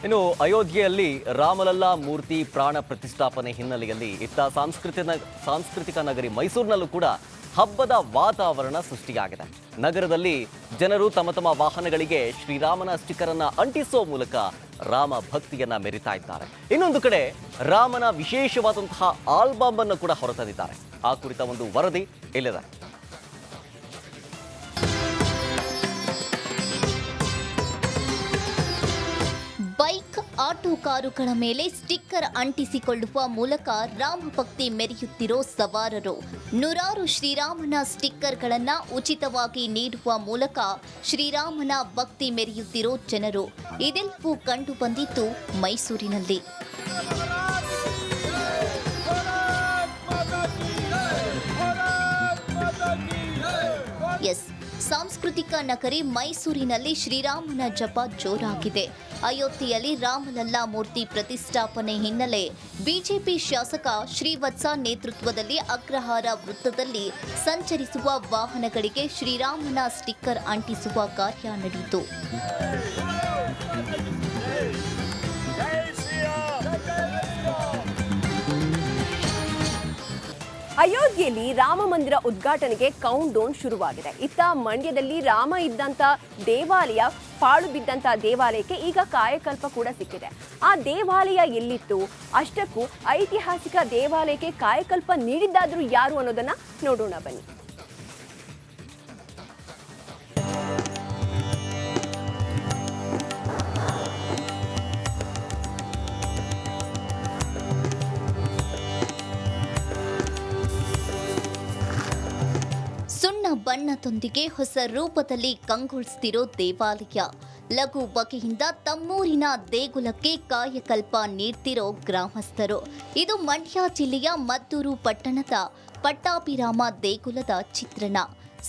ಇನ್ನು ಅಯೋಧ್ಯೆಯಲ್ಲಿ ರಾಮಲಲ್ಲಾ ಮೂರ್ತಿ ಪ್ರಾಣ ಪ್ರತಿಷ್ಠಾಪನೆ ಹಿನ್ನೆಲೆಯಲ್ಲಿ ಇತ್ತ ಸಾಂಸ್ಕೃತಿಕ ನಗರಿ ಮೈಸೂರಿನಲ್ಲೂ ಕೂಡ ಹಬ್ಬದ ವಾತಾವರಣ ಸೃಷ್ಟಿಯಾಗಿದೆ. ನಗರದಲ್ಲಿ ಜನರು ತಮ್ಮ ತಮ್ಮ ವಾಹನಗಳಿಗೆ ಶ್ರೀರಾಮನ ಸ್ಟಿಕ್ಕರ್ ಅನ್ನ ಅಂಟಿಸುವ ಮೂಲಕ ರಾಮ ಭಕ್ತಿಯನ್ನ ಮೆರಿತಾ ಇದ್ದಾರೆ. ಇನ್ನೊಂದು ಕಡೆ ರಾಮನ ವಿಶೇಷವಾದಂತಹ ಆಲ್ಬಮ್ ಅನ್ನು ಕೂಡ ಹೊರತಂದಿದ್ದಾರೆ. ಆ ಕುರಿತ ಒಂದು ವರದಿ ಇಲ್ಲಿದೆ. ಬೈಕ್, ಆಟೋ, ಕಾರುಗಳ ಮೇಲೆ ಸ್ಟಿಕ್ಕರ್ ಅಂಟಿಸಿಕೊಳ್ಳುವ ಮೂಲಕ ರಾಮ ಭಕ್ತಿ ಮೆರೆಯುತ್ತಿರೋ ಸವಾರರು, ನೂರಾರು ಶ್ರೀರಾಮನ ಸ್ಟಿಕ್ಕರ್ಗಳನ್ನು ಉಚಿತವಾಗಿ ನೀಡುವ ಮೂಲಕ ಶ್ರೀರಾಮನ ಭಕ್ತಿ ಮೆರೆಯುತ್ತಿರೋ ಜನರು ಇದೆಲ್ಲವೂ ಕಂಡು ಬಂದಿತ್ತು ಮೈಸೂರಿನಲ್ಲಿ. ಎಸ್, ಸಾಂಸ್ಕೃತಿಕ ನಗರಿ ಮೈಸೂರಿನಲ್ಲಿ ಶ್ರೀರಾಮನ ಜಪ ಜೋರಾಗಿದೆ. ಅಯೋಧ್ಯೆಯಲ್ಲಿ ರಾಮಲಲ್ಲಾ ಮೂರ್ತಿ ಪ್ರತಿಷ್ಠಾಪನೆ ಹಿನ್ನೆಲೆ ಬಿಜೆಪಿ ಶಾಸಕ ಶ್ರೀವತ್ಸ ನೇತೃತ್ವದಲ್ಲಿ ಅಗ್ರಹಾರ ವೃತ್ತದಲ್ಲಿ ಸಂಚರಿಸುವ ವಾಹನಗಳಿಗೆ ಶ್ರೀರಾಮನ ಸ್ಟಿಕ್ಕರ್ ಅಂಟಿಸುವ ಕಾರ್ಯ ನಡೆಯಿತು. ಅಯೋಧ್ಯೆಯಲ್ಲಿ ರಾಮ ಮಂದಿರ ಉದ್ಘಾಟನೆಗೆ ಕೌಂಟ್ ಡೌನ್ ಶುರುವಾಗಿದೆ. ಇತ್ತ ಮಂಡ್ಯದಲ್ಲಿ ರಾಮ ಇದ್ದಂತ ದೇವಾಲಯ, ಪಾಳು ಬಿದ್ದಂತ ದೇವಾಲಯಕ್ಕೆ ಈಗ ಕಾಯಕಲ್ಪ ಕೂಡ ಸಿಕ್ಕಿದೆ. ಆ ದೇವಾಲಯ ಎಲ್ಲಿತ್ತು, ಅಷ್ಟಕ್ಕೂ ಐತಿಹಾಸಿಕ ದೇವಾಲಯಕ್ಕೆ ಕಾಯಕಲ್ಪ ನೀಡಿದ್ದಾದ್ರೂ ಯಾರು ಅನ್ನೋದನ್ನ ನೋಡೋಣ ಬನ್ನಿ. ಸುಣ್ಣ ಬಣ್ಣದೊಂದಿಗೆ ಹೊಸ ರೂಪದಲ್ಲಿ ಕಂಗೊಳಿಸ್ತಿರೋ ದೇವಾಲಯ, ಲಘು ಬಗೆಯಿಂದ ತಮ್ಮೂರಿನ ದೇಗುಲಕ್ಕೆ ಕಾಯಕಲ್ಪ ನೀಡ್ತಿರೋ ಗ್ರಾಮಸ್ಥರು. ಇದು ಮಂಡ್ಯ ಜಿಲ್ಲೆಯ ಮದ್ದೂರು ಪಟ್ಟಣದ ಪಟ್ಟಾಭಿರಾಮ ದೇಗುಲದ ಚಿತ್ರಣ.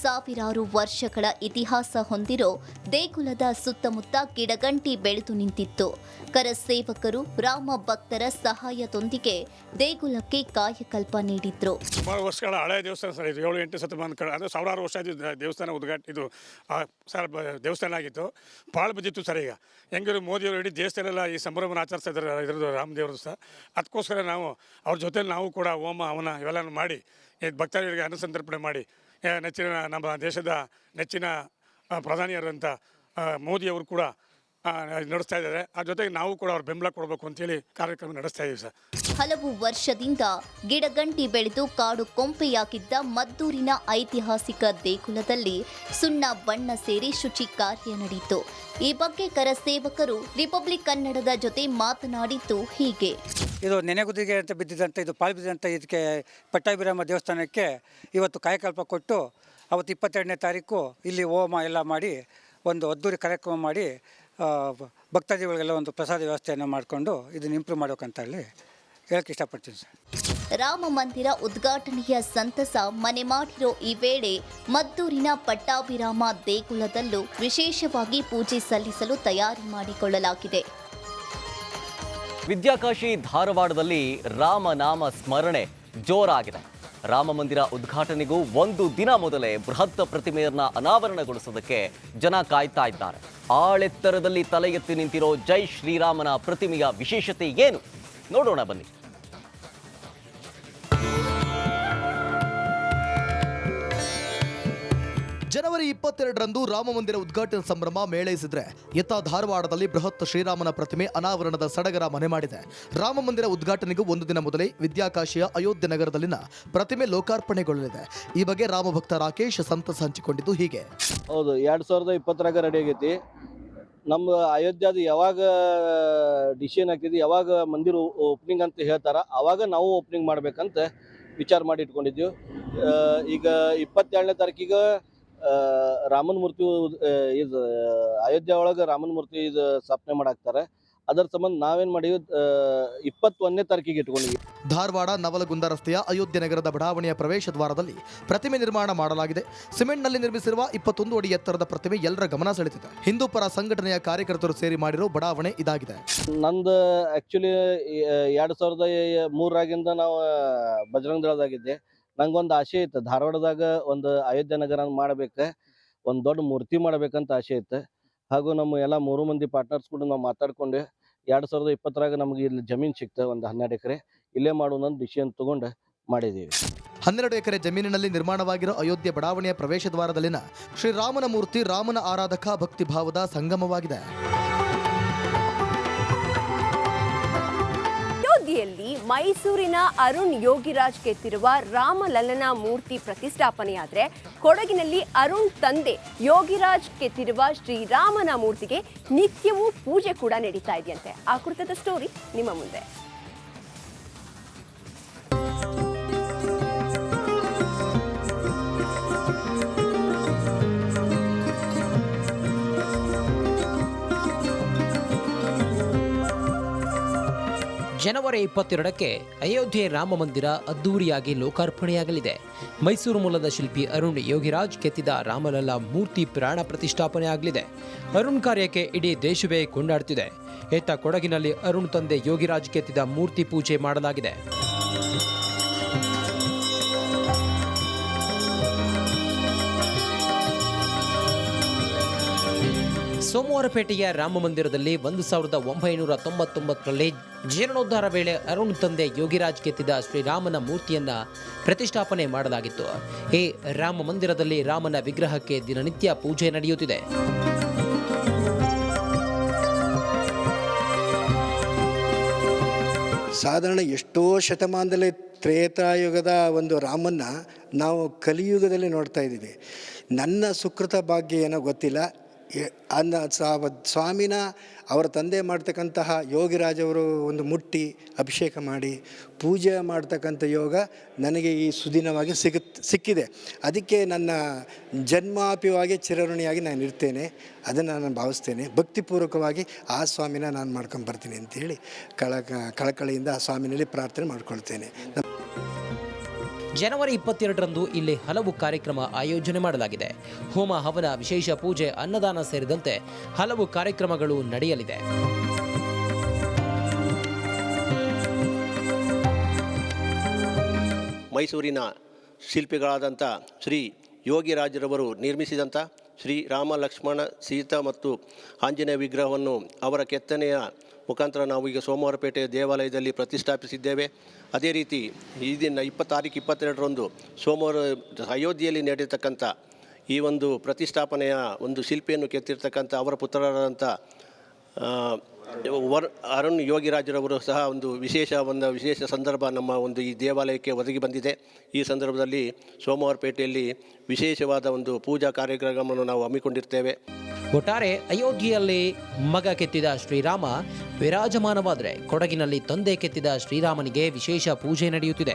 ಸಾವಿರಾರು ವರ್ಷಗಳ ಇತಿಹಾಸ ಹೊಂದಿರೋ ದೇಗುಲದ ಸುತ್ತಮುತ್ತ ಗಿಡಗಂಟಿ ಬೆಳೆದು ನಿಂತಿತ್ತು. ಕರಸೇವಕರು ರಾಮ ಭಕ್ತರ ಸಹಾಯದೊಂದಿಗೆ ದೇಗುಲಕ್ಕೆ ಕಾಯಕಲ್ಪ ನೀಡಿದ್ರು. ಸುಮಾರು ವರ್ಷಗಳ ಹಳೆಯ ದೇವಸ್ಥಾನ ಸರ್ ಇದು. 7-8 ಶತಮಾನ ಅಂದರೆ ಸಾವಿರಾರು ವರ್ಷ ದೇವಸ್ಥಾನ ಇದು ಸರ್ ದೇವಸ್ಥಾನ ಆಗಿತ್ತು. ಭಾಳ ಬಿದ್ದಿತ್ತು ಸರ್. ಈಗ ಹೆಂಗಿರು ಮೋದಿಯವರು ಇಡೀ ದೇಶದಲ್ಲೆಲ್ಲ ಈ ಸಂಭ್ರಮನ ಆಚರಿಸ್ತಾ ಇದ್ದಾರೆ ಇದ್ರದ್ದು ರಾಮದೇವ್ರದ್ದು ಸಹ. ಅದಕ್ಕೋಸ್ಕರ ನಾವು ಅವ್ರ ಜೊತೆಲಿ ನಾವು ಕೂಡ ಹೋಮ ಹವನ ಇವೆಲ್ಲ ಮಾಡಿ ಭಕ್ತರಿಗೆ ಅನ್ನಸಂತರ್ಪಣೆ ಮಾಡಿ ನಮ್ಮ ದೇಶದ ನೆಚ್ಚಿನ ಪ್ರಧಾನಿಯರಂಥ ಮೋದಿಯವರು ಕೂಡ ನಡೆಸ್ತಾ ಇದ್ದಾರೆ. ಆ ಜೊತೆಗೆ ನಾವು ಕೂಡ ಅವ್ರ ಬೆಂಬಲ ಕೊಡಬೇಕು ಅಂತೇಳಿ ಕಾರ್ಯಕ್ರಮ ನಡೆಸ್ತಾ ಇದ್ದೀವಿ ಸರ್. ಹಲವು ವರ್ಷದಿಂದ ಗಿಡಗಂಟಿ ಬೆಳೆದು ಕಾಡು ಕೊಂಪೆಯಾಗಿದ್ದ ಮದ್ದೂರಿನ ಐತಿಹಾಸಿಕ ದೇಗುಲದಲ್ಲಿ ಸುಣ್ಣ ಬಣ್ಣ ಸೇರಿ ಶುಚಿ ಕಾರ್ಯ ನಡೆಯಿತು. ಈ ಬಗ್ಗೆ ಕರಸೇವಕರು ರಿಪಬ್ಲಿಕ್ ಕನ್ನಡದ ಜೊತೆ ಮಾತನಾಡಿದ್ದು ಹೀಗೆ. ಇದು ನೆನೆಗುದಿಗೆ ಅಂತ ಬಿದ್ದಿದ್ದಂಥ, ಇದು ಪಾಳು ಬಿದ್ದಂಥ ಇದಕ್ಕೆ ಪಟ್ಟಾಭಿರಾಮ ದೇವಸ್ಥಾನಕ್ಕೆ ಇವತ್ತು ಕಾಯಕಲ್ಪ ಕೊಟ್ಟು ಅವತ್ತು 22ನೇ ತಾರೀಕು ಇಲ್ಲಿ ಹೋಮ ಎಲ್ಲ ಮಾಡಿ ಒಂದು ಅದ್ದೂರಿ ಕಾರ್ಯಕ್ರಮ ಮಾಡಿ ಭಕ್ತಾದಿಗಳಿಗೆಲ್ಲ ಒಂದು ಪ್ರಸಾದ ವ್ಯವಸ್ಥೆಯನ್ನು ಮಾಡಿಕೊಂಡು ಇದನ್ನು ಇಂಪ್ರೂವ್ ಮಾಡ್ಬೇಕಂತ ಹೇಳಿ ಹೇಳಕ್ಕೆ ಇಷ್ಟಪಡ್ತೀನಿ ಸರ್. ರಾಮ ಮಂದಿರ ಉದ್ಘಾಟನೆಯ ಸಂತಸ ಮನೆ ಮಾಡಿರೋ ಈ ವೇಳೆ ಮದ್ದೂರಿನ ಪಟ್ಟಾಭಿರಾಮ ದೇಗುಲದಲ್ಲೂ ವಿಶೇಷವಾಗಿ ಪೂಜೆ ಸಲ್ಲಿಸಲು ತಯಾರಿ ಮಾಡಿಕೊಳ್ಳಲಾಗಿದೆ. ವಿದ್ಯಾಕಾಶಿ ಧಾರವಾಡದಲ್ಲಿ ರಾಮನಾಮ ಸ್ಮರಣೆ ಜೋರಾಗಿದೆ. ರಾಮ ಮಂದಿರ ಉದ್ಘಾಟನೆಗೂ ಒಂದು ದಿನ ಮೊದಲೇ ಬೃಹತ್ ಪ್ರತಿಮೆಯನ್ನ ಅನಾವರಣಗೊಳಿಸೋದಕ್ಕೆ ಜನ ಕಾಯ್ತಾ ಇದ್ದಾರೆ. ಆಳೆತ್ತರದಲ್ಲಿ ತಲೆ ಎತ್ತಿ ನಿಂತಿರೋ ಜೈ ಶ್ರೀರಾಮನ ಪ್ರತಿಮೆಯ ವಿಶೇಷತೆ ಏನು ನೋಡೋಣ ಬನ್ನಿ. ಜನವರಿ 22ರಂದು ರಾಮಮಂದಿರ ಉದ್ಘಾಟನಾ ಸಂಭ್ರಮ ಮೇಳೈಸಿದ್ರೆ ಇತ್ತ ಧಾರವಾಡದಲ್ಲಿ ಬೃಹತ್ ಶ್ರೀರಾಮನ ಪ್ರತಿಮೆ ಅನಾವರಣದ ಸಡಗರ ಮನೆ ಮಾಡಿದೆ. ರಾಮಮಂದಿರ ಉದ್ಘಾಟನೆಗೂ ಒಂದು ದಿನ ಮೊದಲೇ ವಿದ್ಯಾಕಾಶಿಯ ಅಯೋಧ್ಯೆ ನಗರದಲ್ಲಿನ ಪ್ರತಿಮೆ ಲೋಕಾರ್ಪಣೆಗೊಳ್ಳಲಿದೆ. ಈ ಬಗ್ಗೆ ರಾಮಭಕ್ತ ರಾಕೇಶ್ ಸಂತಸ ಹಂಚಿಕೊಂಡಿದ್ದು ಹೀಗೆ. ಹೌದು, 2020ರಾಗ ರೆಡಿ ಆಗೈತಿ. ನಮ್ಮ ಅಯೋಧ್ಯೆದ ಯಾವಾಗ ಡಿಸಿಷನ್ ಆಗ್ತಿದ್ವಿ, ಯಾವಾಗ ಮಂದಿರ ಓಪನಿಂಗ್ ಅಂತ ಹೇಳ್ತಾರ ಅವಾಗ ನಾವು ಓಪನಿಂಗ್ ಮಾಡ್ಬೇಕಂತ ವಿಚಾರ ಮಾಡಿ ಇಟ್ಕೊಂಡಿದ್ವಿ. ಈಗ 22ನೇ ತಾರೀಕಿಗೆ ರಾಮನ ಮೂರ್ತಿ ಇದು ಅಯೋಧ್ಯೆ ಒಳಗೆ ರಾಮನ ಮೂರ್ತಿ ಇದು ಸ್ಥಾಪನೆ ಮಾಡಾಕ್ತಾರೆ. ಅದರ ಸಂಬಂಧ ನಾವೇನು ಮಾಡಿವಿ, 21ನೇ ತಾರೀಕಿಗೆ ಇಟ್ಕೊಂಡಿವಿ. ಧಾರವಾಡ ನವಲಗುಂದ ರಸ್ತೆಯ ಅಯೋಧ್ಯೆ ನಗರದ ಬಡಾವಣೆಯ ಪ್ರವೇಶ ದ್ವಾರದಲ್ಲಿ ಪ್ರತಿಮೆ ನಿರ್ಮಾಣ ಮಾಡಲಾಗಿದೆ. ಸಿಮೆಂಟ್ನಲ್ಲಿ ನಿರ್ಮಿಸಿರುವ 21 ಅಡಿ ಎತ್ತರದ ಪ್ರತಿಮೆ ಎಲ್ಲರ ಗಮನ ಸೆಳೆದಿದೆ. ಹಿಂದೂ ಪರ ಸಂಘಟನೆಯ ಕಾರ್ಯಕರ್ತರು ಸೇರಿ ಮಾಡಿರೋ ಬಡಾವಣೆ ಇದಾಗಿದೆ. ನಂದು ಆ್ಯಕ್ಚುಲಿ 2003ರಾಗಿಂದ ನಾವು ಬಜರಂಗ ದಳದಾಗಿದ್ದೆ. ನಂಗೊಂದು ಆಸೆ ಇತ್ತು, ಧಾರವಾಡದಾಗ ಒಂದು ಅಯೋಧ್ಯೆ ನಗರ ಮಾಡಬೇಕು, ಒಂದು ದೊಡ್ಡ ಮೂರ್ತಿ ಮಾಡಬೇಕಂತ ಆಸೆ ಇತ್ತು. ಹಾಗೂ ನಮ್ಮ ಎಲ್ಲ 3 ಮಂದಿ ಪಾರ್ಟ್ನರ್ಸ್ ಕೂಡ ನಾವು ಮಾತಾಡ್ಕೊಂಡು 2020 ನಮಗೆ ಇಲ್ಲಿ ಜಮೀನು ಸಿಕ್ತ ಒಂದು 12 ಎಕರೆ ಇಲ್ಲೇ ಮಾಡೋಣ ಡಿಸಿಷನ್ ತಗೊಂಡು ಮಾಡಿದ್ದೀವಿ. 12 ಎಕರೆ ಜಮೀನಿನಲ್ಲಿ ನಿರ್ಮಾಣವಾಗಿರೋ ಅಯೋಧ್ಯೆ ಬಡಾವಣೆಯ ಪ್ರವೇಶ ದ್ವಾರದಲ್ಲಿನ ಶ್ರೀರಾಮನ ಮೂರ್ತಿ ರಾಮನ ಆರಾಧಕ ಭಕ್ತಿಭಾವದ ಸಂಗಮವಾಗಿದೆ. ಅಯೋಧ್ಯೆಯಲ್ಲಿ ಮೈಸೂರಿನ ಅರುಣ್ ಯೋಗಿರಾಜ್ ಕೆತ್ತಿರುವ ರಾಮಲಲ್ಲನ ಮೂರ್ತಿ ಪ್ರತಿಷ್ಠಾಪನೆಯಾದರೆ ಕೊಡಗಿನಲ್ಲಿ ಅರುಣ್ ತಂದೆ ಯೋಗಿರಾಜ್ ಕೆತ್ತಿರುವ ಶ್ರೀರಾಮನ ಮೂರ್ತಿಗೆ ನಿತ್ಯವೂ ಪೂಜೆ ಕೂಡ ನಡೀತಾ ಇದೆಯಂತೆ. ಆ ಕುರಿತಾದ ಸ್ಟೋರಿ ನಿಮ್ಮ ಮುಂದೆ. ಜನವರಿ 22ಕ್ಕೆ ಅಯೋಧ್ಯೆ ರಾಮ ಮಂದಿರ ಅದ್ದೂರಿಯಾಗಿ ಲೋಕಾರ್ಪಣೆಯಾಗಲಿದೆ. ಮೈಸೂರು ಮೂಲದ ಶಿಲ್ಪಿ ಅರುಣ್ ಯೋಗಿರಾಜ್ ಕೆತ್ತಿದ ರಾಮಲಲ್ಲ ಮೂರ್ತಿ ಪ್ರಾಣ ಪ್ರತಿಷ್ಠಾಪನೆ ಆಗಲಿದೆ. ಅರುಣ್ ಕಾರ್ಯಕ್ಕೆ ಇಡೀ ದೇಶವೇ ಕೊಂಡಾಡ್ತಿದೆ. ಇತ್ತ ಕೊಡಗಿನಲ್ಲಿ ಅರುಣ್ ತಂದೆ ಯೋಗಿರಾಜ್ ಕೆತ್ತಿದ ಮೂರ್ತಿ ಪೂಜೆ ಮಾಡಲಾಗಿದೆ. ಸೋಮವಾರಪೇಟೆಯ ರಾಮ ಮಂದಿರದಲ್ಲಿ 1999ರಲ್ಲಿ ಜೀರ್ಣೋದ್ಧಾರ ವೇಳೆ ಅರುಣ್ ತಂದೆ ಯೋಗಿರಾಜ್ ಕೆತ್ತಿದ ಶ್ರೀರಾಮನ ಮೂರ್ತಿಯನ್ನ ಪ್ರತಿಷ್ಠಾಪನೆ ಮಾಡಲಾಗಿತ್ತು. ಈ ರಾಮ ಮಂದಿರದಲ್ಲಿ ರಾಮನ ವಿಗ್ರಹಕ್ಕೆ ದಿನನಿತ್ಯ ಪೂಜೆ ನಡೆಯುತ್ತಿದೆ. ಸಾಧಾರಣ ಎಷ್ಟೋ ಶತಮಾನದಲ್ಲಿ ತ್ರೇತಾಯುಗದ ಒಂದು ರಾಮನ್ನ ನಾವು ಕಲಿಯುಗದಲ್ಲಿ ನೋಡ್ತಾ ಇದ್ದೀವಿ. ನನ್ನ ಸುಕೃತ ಭಾಗ್ಯ ಏನೋ ಗೊತ್ತಿಲ್ಲ, ಸ್ವಾಮಿನ ಅವರ ತಂದೆ ಮಾಡ್ತಕ್ಕಂತಹ ಯೋಗಿರಾಜವರು ಒಂದು ಮುಟ್ಟಿ ಅಭಿಷೇಕ ಮಾಡಿ ಪೂಜೆ ಮಾಡ್ತಕ್ಕಂಥ ಯೋಗ ನನಗೆ ಈ ಸುದಿನವಾಗಿ ಸಿಕ್ಕಿದೆ. ಅದಕ್ಕೆ ನನ್ನ ಜನ್ಮಾಪ್ಯವಾಗಿ ಚಿರಋಣಿಯಾಗಿ ನಾನು ಇರ್ತೇನೆ. ಅದನ್ನು ನಾನು ಭಾವಿಸ್ತೇನೆ. ಭಕ್ತಿಪೂರ್ವಕವಾಗಿ ಆ ಸ್ವಾಮಿನ ನಾನು ಮಾಡ್ಕೊಂಬರ್ತೀನಿ ಅಂತೇಳಿ ಕಳಕಳಿಯಿಂದ ಆ ಸ್ವಾಮಿನಲ್ಲಿ ಪ್ರಾರ್ಥನೆ ಮಾಡ್ಕೊಳ್ತೇನೆ. ಜನವರಿ 22ರಂದು ಇಲ್ಲಿ ಹಲವು ಕಾರ್ಯಕ್ರಮ ಆಯೋಜನೆ ಮಾಡಲಾಗಿದೆ. ಹೋಮ ಹವನ, ವಿಶೇಷ ಪೂಜೆ, ಅನ್ನದಾನ ಸೇರಿದಂತೆ ಹಲವು ಕಾರ್ಯಕ್ರಮಗಳು ನಡೆಯಲಿದೆ. ಮೈಸೂರಿನ ಶಿಲ್ಪಿಗಳಾದಂಥ ಶ್ರೀ ಯೋಗಿರಾಜರವರು ನಿರ್ಮಿಸಿದಂಥ ಶ್ರೀ ರಾಮ, ಲಕ್ಷ್ಮಣ, ಸೀತಾ ಮತ್ತು ಆಂಜನೇಯ ವಿಗ್ರಹವನ್ನು ಅವರ ಕೆತ್ತನೆಯ ಮುಖಾಂತರ ನಾವು ಈಗ ಸೋಮವಾರಪೇಟೆ ದೇವಾಲಯದಲ್ಲಿ ಪ್ರತಿಷ್ಠಾಪಿಸಿದ್ದೇವೆ. ಅದೇ ರೀತಿ ಈ ದಿನ 22ರಂದು ಸೋಮವಾರ ಅಯೋಧ್ಯೆಯಲ್ಲಿ ನಡೆಯತಕ್ಕಂಥ ಈ ಒಂದು ಪ್ರತಿಷ್ಠಾಪನೆಯ ಒಂದು ಶಿಲ್ಪಿಯನ್ನು ಕೆತ್ತಿರ್ತಕ್ಕಂಥ ಅವರ ಪುತ್ರರಾದಂಥ ಅರುಣ್ ಯೋಗಿರಾಜರವರು ಸಹ ಒಂದು ವಿಶೇಷ ಸಂದರ್ಭ ನಮ್ಮ ಒಂದು ಈ ದೇವಾಲಯಕ್ಕೆ ಒದಗಿ ಬಂದಿದೆ. ಈ ಸಂದರ್ಭದಲ್ಲಿ ಸೋಮವಾರಪೇಟೆಯಲ್ಲಿ ವಿಶೇಷವಾದ ಒಂದು ಪೂಜಾ ಕಾರ್ಯಕ್ರಮವನ್ನು ನಾವು ಹಮ್ಮಿಕೊಂಡಿರ್ತೇವೆ. ಒಟ್ಟಾರೆ ಅಯೋಧ್ಯೆಯಲ್ಲಿ ಮಗ ಕೆತ್ತಿದ ಶ್ರೀರಾಮ ವಿರಾಜಮಾನವಾದರೆ ಕೊಡಗಿನಲ್ಲಿ ತಂದೆ ಕೆತ್ತಿದ ಶ್ರೀರಾಮನಿಗೆ ವಿಶೇಷ ಪೂಜೆ ನಡೆಯುತ್ತಿದೆ.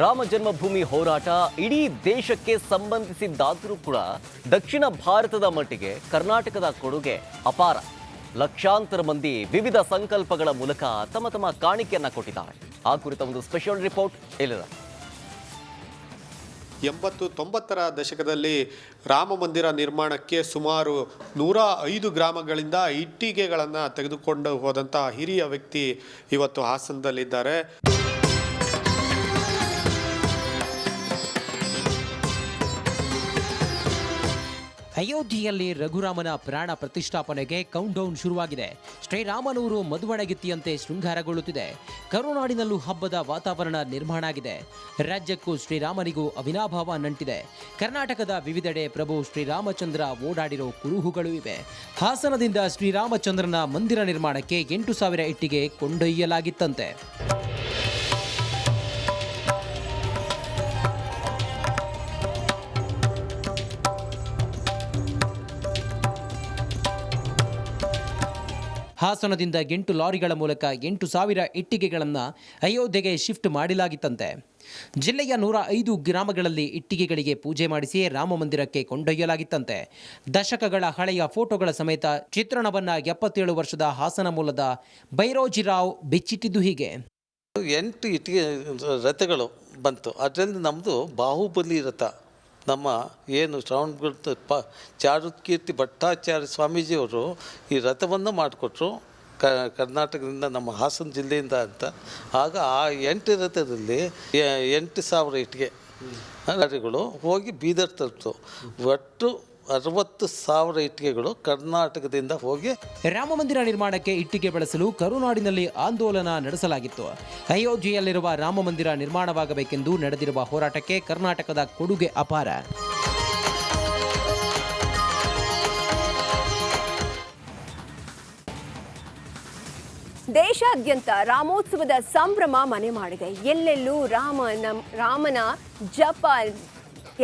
ರಾಮ ಜನ್ಮಭೂಮಿ ಹೋರಾಟ ಇಡೀ ದೇಶಕ್ಕೆ ಸಂಬಂಧಿಸಿದ್ದಾದರೂ ಕೂಡ ದಕ್ಷಿಣ ಭಾರತದ ಮಟ್ಟಿಗೆ ಕರ್ನಾಟಕದ ಕೊಡುಗೆ ಅಪಾರ. ಲಕ್ಷಾಂತರ ಮಂದಿ ವಿವಿಧ ಸಂಕಲ್ಪಗಳ ಮೂಲಕ ತಮ್ಮ ತಮ್ಮ ಕಾಣಿಕೆಯನ್ನ ಕೊಟ್ಟಿದ್ದಾರೆ. ಆ ಕುರಿತ ಒಂದು ಸ್ಪೆಷಲ್ ರಿಪೋರ್ಟ್ ಇಲ್ಲಿದೆ. 80-90ರ ದಶಕದಲ್ಲಿ ರಾಮ ಮಂದಿರ ನಿರ್ಮಾಣಕ್ಕೆ ಸುಮಾರು 105 ಗ್ರಾಮಗಳಿಂದ ಇಟ್ಟಿಗೆಗಳನ್ನು ತೆಗೆದುಕೊಂಡು ಹೋದಂಥ ಹಿರಿಯ ವ್ಯಕ್ತಿ ಇವತ್ತು ಹಾಸನದಲ್ಲಿದ್ದಾರೆ. ಅಯೋಧ್ಯೆಯಲ್ಲಿ ರಘುರಾಮನ ಪ್ರಾಣ ಪ್ರತಿಷ್ಠಾಪನೆಗೆ ಕೌಂಟ್ಡೌನ್ ಶುರುವಾಗಿದೆ. ಶ್ರೀರಾಮನೂರು ಮದುವಣಗಿತ್ತಿಯಂತೆ ಶೃಂಗಾರಗೊಳ್ಳುತ್ತಿದೆ. ಕರುನಾಡಿನಲ್ಲೂ ಹಬ್ಬದ ವಾತಾವರಣ ನಿರ್ಮಾಣ ಆಗಿದೆ. ರಾಜ್ಯಕ್ಕೂ ಶ್ರೀರಾಮನಿಗೂ ಅವಿನಾಭಾವ ನಂಟಿದೆ. ಕರ್ನಾಟಕದ ವಿವಿಧೆಡೆ ಪ್ರಭು ಶ್ರೀರಾಮಚಂದ್ರ ಓಡಾಡಿರೋ ಕುರುಹುಗಳು ಇವೆ. ಹಾಸನದಿಂದ ಶ್ರೀರಾಮಚಂದ್ರನ ಮಂದಿರ ನಿರ್ಮಾಣಕ್ಕೆ 8,000 ಇಟ್ಟಿಗೆ ಕೊಂಡೊಯ್ಯಲಾಗಿತ್ತಂತೆ. ಹಾಸನದಿಂದ 8 ಲಾರಿಗಳ ಮೂಲಕ 8,000 ಇಟ್ಟಿಗೆಗಳನ್ನು ಅಯೋಧ್ಯೆಗೆ ಶಿಫ್ಟ್ ಮಾಡಲಾಗಿತ್ತಂತೆ. ಜಿಲ್ಲೆಯ 105 ಗ್ರಾಮಗಳಲ್ಲಿ ಇಟ್ಟಿಗೆಗಳಿಗೆ ಪೂಜೆ ಮಾಡಿಸಿ ರಾಮ ಮಂದಿರಕ್ಕೆ ಕೊಂಡೊಯ್ಯಲಾಗಿತ್ತಂತೆ. ದಶಕಗಳ ಹಳೆಯ ಫೋಟೋಗಳ ಸಮೇತ ಚಿತ್ರಣವನ್ನು 77 ವರ್ಷದ ಹಾಸನ ಮೂಲದ ಬೈರೋಜಿರಾವ್ ಬಿಚ್ಚಿಟ್ಟಿದ್ದು ಹೀಗೆ. 8 ಇಟ್ಟಿಗೆ ರಥಗಳು ಬಂತು. ಅದರಲ್ಲಿ ನಮ್ಮದು ಬಾಹುಬಲಿ ರಥ. ನಮ್ಮ ಏನು ಶ್ರವಣ ಚಾರುಕೀರ್ತಿ ಭಟ್ಟಾಚಾರ್ಯ ಸ್ವಾಮೀಜಿಯವರು ಈ ರಥವನ್ನು ಮಾಡಿಕೊಟ್ರು ಕರ್ನಾಟಕದಿಂದ, ನಮ್ಮ ಹಾಸನ ಜಿಲ್ಲೆಯಿಂದ ಅಂತ. ಆಗ ಆ 8 ರಥದಲ್ಲಿ 8,000 ಇಟ್ಟಿಗೆ ಗಾಡಿಗಳು ಹೋಗಿ ಬೀದರ್ ತಲುಪಿತು. ಒಟ್ಟು 60,000 ಇಟ್ಟಿಗೆಗಳು ಕರ್ನಾಟಕದಿಂದ ಹೋಗಿ ರಾಮ ಮಂದಿರ ನಿರ್ಮಾಣಕ್ಕೆ ಇಟ್ಟಿಗೆ ಬಳಸಲು ಕರುನಾಡಿನಲ್ಲಿ ಆಂದೋಲನ ನಡೆಸಲಾಗಿತ್ತು. ಅಯೋಧ್ಯೆಯಲ್ಲಿರುವ ರಾಮ ಮಂದಿರ ನಿರ್ಮಾಣವಾಗಬೇಕೆಂದು ನಡೆದಿರುವ ಹೋರಾಟಕ್ಕೆ ಕರ್ನಾಟಕದ ಕೊಡುಗೆ ಅಪಾರ. ದೇಶಾದ್ಯಂತ ರಾಮೋತ್ಸವದ ಸಂಭ್ರಮ ಮನೆ ಮಾಡಿದೆ. ಎಲ್ಲೆಲ್ಲೂ ರಾಮನ ಜಪ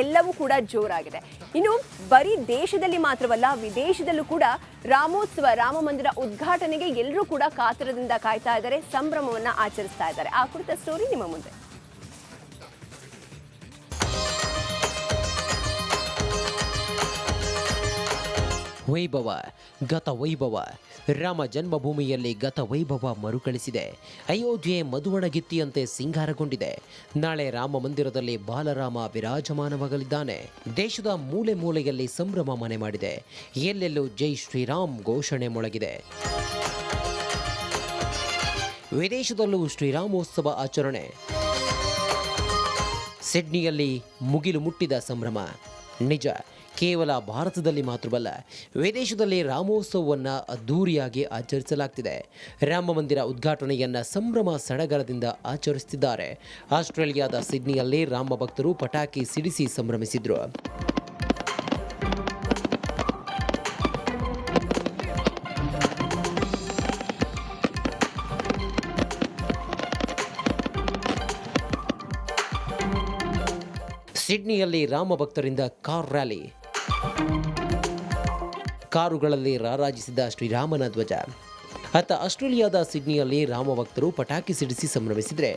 ಎಲ್ಲವೂ ಕೂಡ ಜೋರಾಗಿದೆ. ಇನ್ನು ಬರೀ ದೇಶದಲ್ಲಿ ಮಾತ್ರವಲ್ಲ, ವಿದೇಶದಲ್ಲೂ ಕೂಡ ರಾಮೋತ್ಸವ, ರಾಮ ಮಂದಿರ ಉದ್ಘಾಟನೆಗೆ ಎಲ್ಲರೂ ಕೂಡ ಕಾತರದಿಂದ ಕಾಯ್ತಾ ಇದ್ದಾರೆ, ಸಂಭ್ರಮವನ್ನು ಆಚರಿಸ್ತಾ ಇದ್ದಾರೆ. ಆ ಕುರಿತ ಸ್ಟೋರಿ ನಿಮ್ಮ ಮುಂದೆ. ವೈಭವ, ಗತ ವೈಭವ. ರಾಮ ಜನ್ಮಭೂಮಿಯಲ್ಲಿ ಗತ ವೈಭವ ಮರುಕಳಿಸಿದೆ. ಅಯೋಧ್ಯೆ ಮಧುವಣಗಿತ್ತಿಯಂತೆ ಸಿಂಗಾರಗೊಂಡಿದೆ. ನಾಳೆ ರಾಮ ಮಂದಿರದಲ್ಲಿ ಬಾಲರಾಮ ವಿರಾಜಮಾನವಾಗಲಿದ್ದಾನೆ. ದೇಶದ ಮೂಲೆ ಮೂಲೆಯಲ್ಲಿ ಸಂಭ್ರಮ ಮನೆ ಮಾಡಿದೆ. ಎಲ್ಲೆಲ್ಲೂ ಜೈ ಶ್ರೀರಾಮ್ ಘೋಷಣೆ ಮೊಳಗಿದೆ. ವಿದೇಶದಲ್ಲೂ ಶ್ರೀರಾಮೋತ್ಸವ ಆಚರಣೆ. ಸಿಡ್ನಿಯಲ್ಲಿ ಮುಗಿಲು ಮುಟ್ಟಿದ ಸಂಭ್ರಮ. ನಿಜ, ಕೇವಲ ಭಾರತದಲ್ಲಿ ಮಾತ್ರವಲ್ಲ, ವಿದೇಶದಲ್ಲಿ ರಾಮೋತ್ಸವವನ್ನು ಅದ್ಧೂರಿಯಾಗಿ ಆಚರಿಸಲಾಗ್ತಿದೆ. ರಾಮ ಮಂದಿರ ಉದ್ಘಾಟನೆಯನ್ನು ಸಂಭ್ರಮ ಸಡಗರದಿಂದ ಆಚರಿಸುತ್ತಿದ್ದಾರೆ. ಆಸ್ಟ್ರೇಲಿಯಾದ ಸಿಡ್ನಿಯಲ್ಲಿ ರಾಮ ಭಕ್ತರು ಪಟಾಕಿ ಸಿಡಿಸಿ ಸಂಭ್ರಮಿಸಿದ್ರು. ಸಿಡ್ನಿಯಲ್ಲಿ ರಾಮ ಭಕ್ತರಿಂದ ಕಾರ್ ರ್ಯಾಲಿ. ಕಾರುಗಳಲ್ಲಿ ರಾರಾಜಿಸಿದ ಶ್ರೀರಾಮನ ಧ್ವಜ. ಅತ್ತ ಆಸ್ಟ್ರೇಲಿಯಾದ ಸಿಡ್ನಿಯಲ್ಲಿ ರಾಮ ಭಕ್ತರು ಪಟಾಕಿ ಸಿಡಿಸಿ ಸಂಭ್ರಮಿಸಿದರೆ,